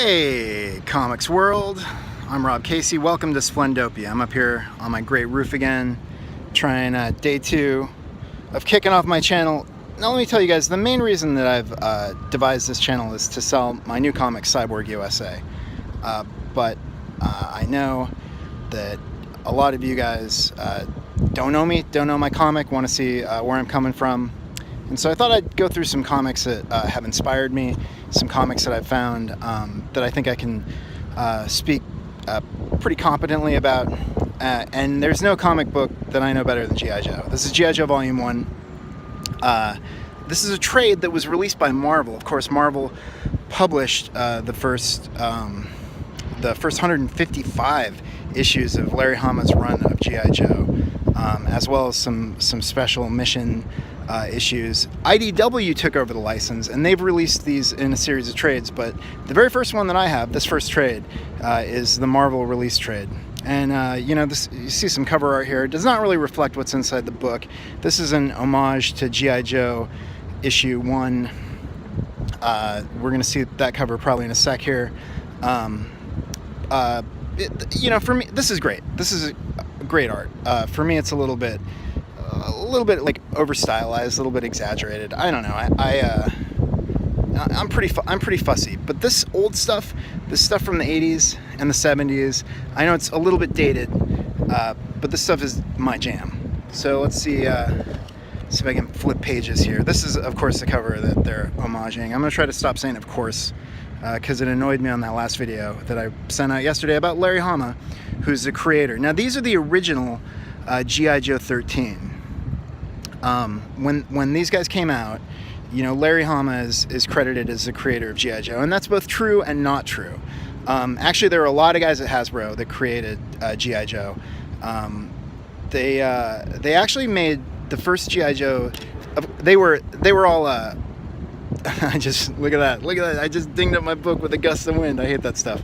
Hey, Comics World. I'm Rob Casey. Welcome to Splendopia. I'm up here on my great roof again, trying day 2 of kicking off my channel. Now let me tell you guys, the main reason that I've devised this channel is to sell my new comic, Cyborg USA. But I know that a lot of you guys don't know me, don't know my comic, want to see where I'm coming from. And so I thought I'd go through some comics that have inspired me, some comics that I've found that I think I can speak pretty competently about. And there's no comic book that I know better than G.I. Joe. This is G.I. Joe Volume 1. This is a trade that was released by Marvel. Of course, Marvel published the first 155 issues of Larry Hama's run of G.I. Joe, as well as some special mission issues. IDW took over the license, and they've released these in a series of trades, but the very first one that I have, this first trade, is the Marvel release trade. And you know, this, you see some cover art here. It does not really reflect what's inside the book. This is an homage to G.I. Joe issue 1. We're going to see that cover probably in a sec here. You know, for me, this is great. This is great art. For me, it's a little bit like over stylized, a little bit exaggerated. I don't know. I'm pretty fussy. But this old stuff, this stuff from the 80s and the 70s, I know it's a little bit dated, but this stuff is my jam. So let's see if I can flip pages here. This is, of course, the cover that they're homaging. I'm gonna try to stop saying "of course," because it annoyed me on that last video that I sent out yesterday about Larry Hama, who's the creator. Now, these are the original G.I. Joe 13. When these guys came out, you know, Larry Hama is credited as the creator of G.I. Joe, and that's both true and not true. Actually, there are a lot of guys at Hasbro that created G.I. Joe. They actually made the first G.I. Joe. They were all. I just look at that. I just dinged up my book with a gust of wind. I hate that stuff.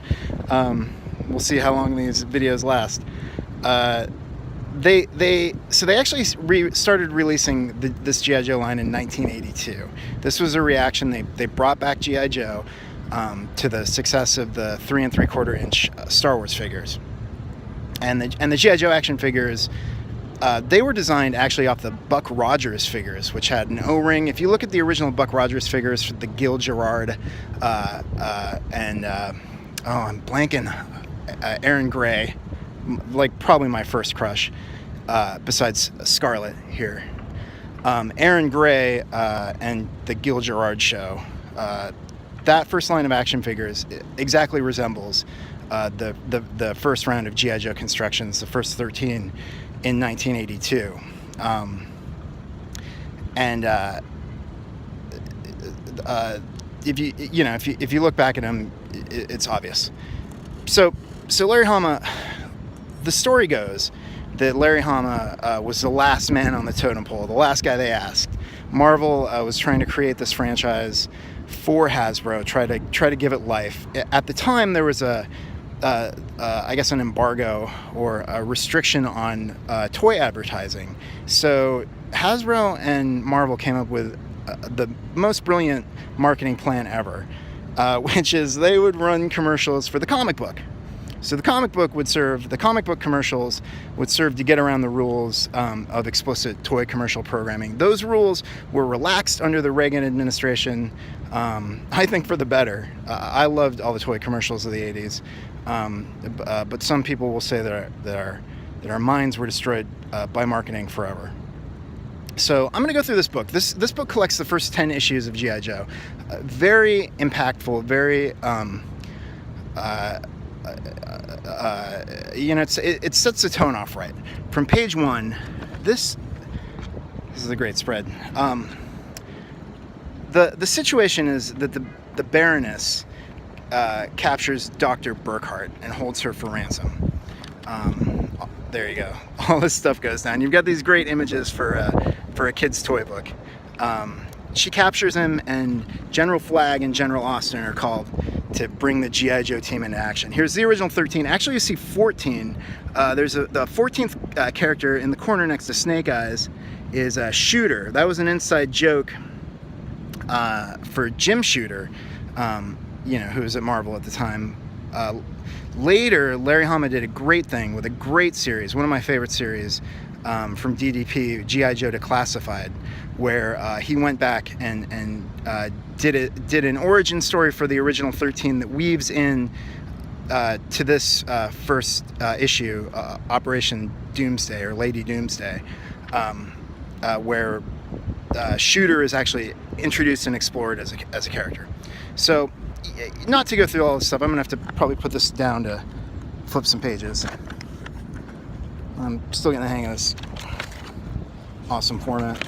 We'll see how long these videos last. They actually started releasing this G.I. Joe line in 1982. This was a reaction. They brought back G.I. Joe to the success of the 3 3/4 inch Star Wars figures, and the G.I. Joe action figures. They were designed actually off the Buck Rogers figures, which had an O-ring. If you look at the original Buck Rogers figures, the Gil Gerard and I'm blanking, Aaron Gray, like probably my first crush, besides Scarlett here. Aaron Gray and the Gil Gerard show. That first line of action figures exactly resembles the first round of G.I. Joe constructions, the first 13 in 1982. If you look back at him, it's obvious. So Larry Hama, the story goes that Larry Hama was the last man on the totem pole, the last guy they asked. Marvel was trying to create this franchise for Hasbro, try to give it life. At the time, there was I guess an embargo or a restriction on toy advertising. So Hasbro and Marvel came up with the most brilliant marketing plan ever, which is they would run commercials for the comic book. So the comic book commercials would serve to get around the rules of explicit toy commercial programming. Those rules were relaxed under the Reagan administration, I think for the better. I loved all the toy commercials of the 80s, but some people will say that our minds were destroyed by marketing forever. So I'm going to go through this book. This book collects the first 10 issues of G.I. Joe. Very impactful, very... it sets the tone off right. From page 1, this is a great spread. The situation is that the Baroness captures Dr. Burkhart and holds her for ransom. There you go. All this stuff goes down. You've got these great images for a kid's toy book. She captures him, and General Flagg and General Austin are called to bring the G.I. Joe team into action. Here's the original 13. Actually, you see 14. There's the 14th character in the corner next to Snake Eyes is Shooter. That was an inside joke for Jim Shooter, who was at Marvel at the time. Later, Larry Hama did a great thing with a great series, one of my favorite series, from DDP, G.I. Joe Declassified, where he went back and did an origin story for the original 13 that weaves in to this first issue, Operation Doomsday, or Lady Doomsday, where Shooter is actually introduced and explored as a character. So, not to go through all this stuff, I'm gonna have to probably put this down to flip some pages. I'm still getting the hang of this awesome format.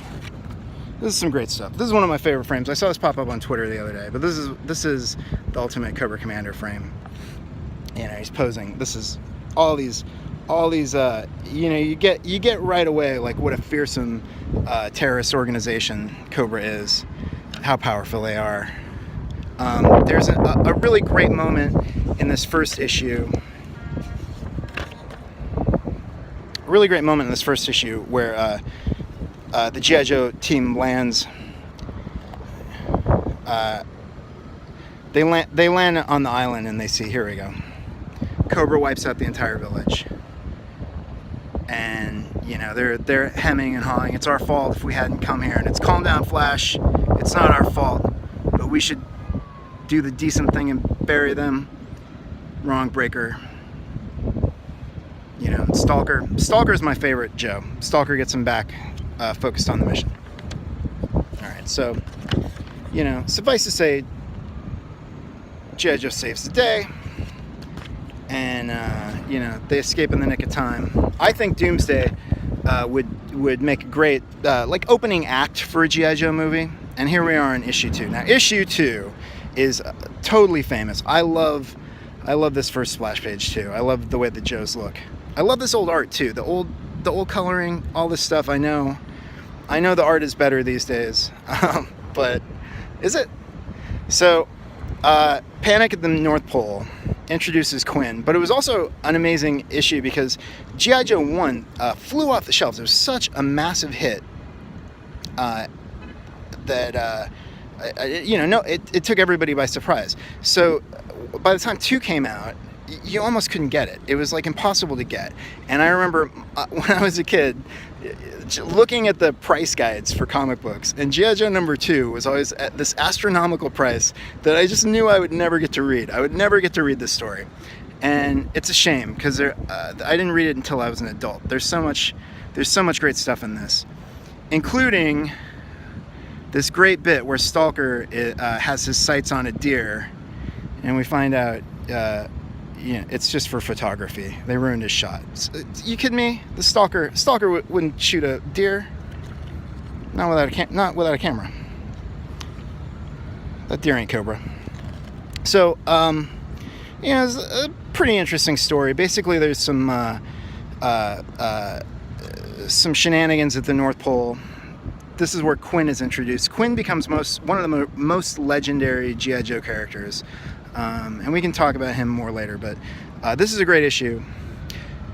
This is some great stuff. This is one of my favorite frames. I saw this pop up on Twitter the other day, but this is the Ultimate Cobra Commander frame. He's posing. This is all these you get right away like what a fearsome terrorist organization Cobra is, how powerful they are. There's a really great moment in this first issue. A really great moment in this first issue where the G.I. Joe team lands. They land on the island and they see, here we go, Cobra wipes out the entire village. And they're hemming and hawing. It's our fault if we hadn't come here. And it's, calm down, Flash. It's not our fault, but we should do the decent thing and bury them. Wrong, Breaker. Stalker. Stalker's my favorite Joe. Stalker gets him back focused on the mission. Alright, so, suffice to say, G.I. Joe saves the day. And, they escape in the nick of time. I think Doomsday would make a great, opening act for a G.I. Joe movie. And here we are in issue 2. Now, issue 2 is totally famous. I love this first splash page too. I love the way the Joes look. I love this old art too. The old coloring, all this stuff. I know the art is better these days, but is it? So, Panic at the North Pole introduces Quinn, but it was also an amazing issue because G.I. Joe 1 flew off the shelves. It was such a massive hit that it took everybody by surprise. So by the time 2 came out, you almost couldn't get it. It was like impossible to get. And I remember when I was a kid looking at the price guides for comic books, and G.I. Joe number 2 was always at this astronomical price that I just knew I would never get to read. I would never get to read this story. And it's a shame because I didn't read it until I was an adult. There's so much great stuff in this, including this great bit where Stalker has his sights on a deer, and we find out it's just for photography. They ruined his shot. You kidding me? The Stalker wouldn't shoot a deer. Not without a camera. That deer ain't Cobra. So, it's a pretty interesting story. Basically, there's some shenanigans at the North Pole. This is where Quinn is introduced. Quinn becomes one of the most legendary G.I. Joe characters. And we can talk about him more later, but this is a great issue.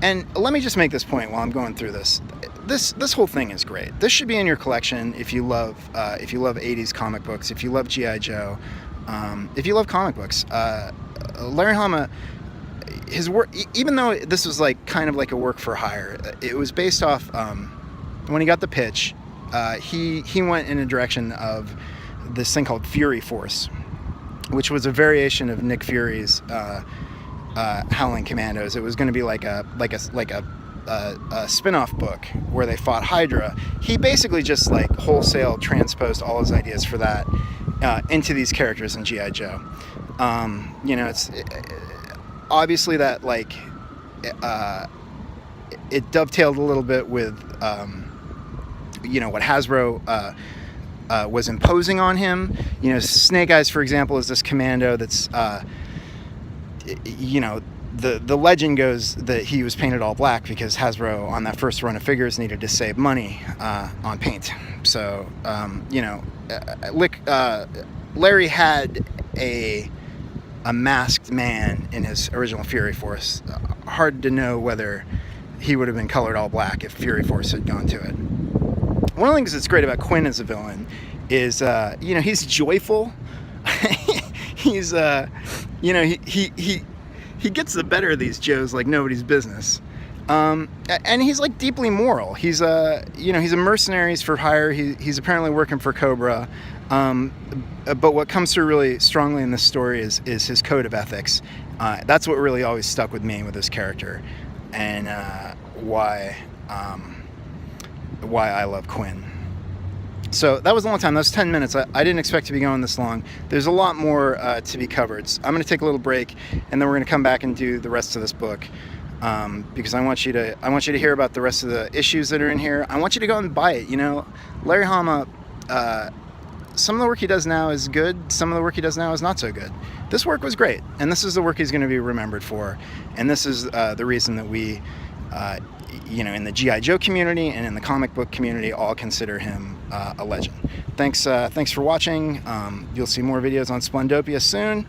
And let me just make this point while I'm going through this. This whole thing is great. This should be in your collection if you love 80s comic books, if you love G.I. Joe, if you love comic books. Larry Hama, his work, even though this was kind of like a work for hire, it was based off, when he got the pitch, he went in a direction of this thing called Fury Force, which was a variation of Nick Fury's Howling Commandos. It was going to be like a spin-off book where they fought Hydra. He basically just wholesale transposed all his ideas for that into these characters in G.I. Joe. It's obviously that it dovetailed a little bit with what Hasbro was imposing on him. Snake Eyes, for example, is this commando that's, the legend goes that he was painted all black because Hasbro, on that first run of figures, needed to save money on paint. So, Larry had a masked man in his original Fury Force. Hard to know whether he would have been colored all black if Fury Force had gone to it. One of the things that's great about Quinn as a villain is, he's joyful. he's he gets the better of these Joes like nobody's business. And he's like deeply moral. He's he's a mercenary for hire. He's apparently working for Cobra. But what comes through really strongly in this story is his code of ethics. That's what really always stuck with me with this character, and why I love Quinn. So that was a long time. That was 10 minutes. I didn't expect to be going this long. There's a lot more to be covered. So I'm going to take a little break, and then we're going to come back and do the rest of this book. Because I want you to hear about the rest of the issues that are in here. I want you to go and buy it. Larry Hama, some of the work he does now is good. Some of the work he does now is not so good. This work was great, and this is the work he's going to be remembered for. And this is the reason that we, in the G.I. Joe community and in the comic book community, all consider him a legend. Thanks for watching. You'll see more videos on Splendopia soon,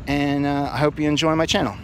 and I hope you enjoy my channel.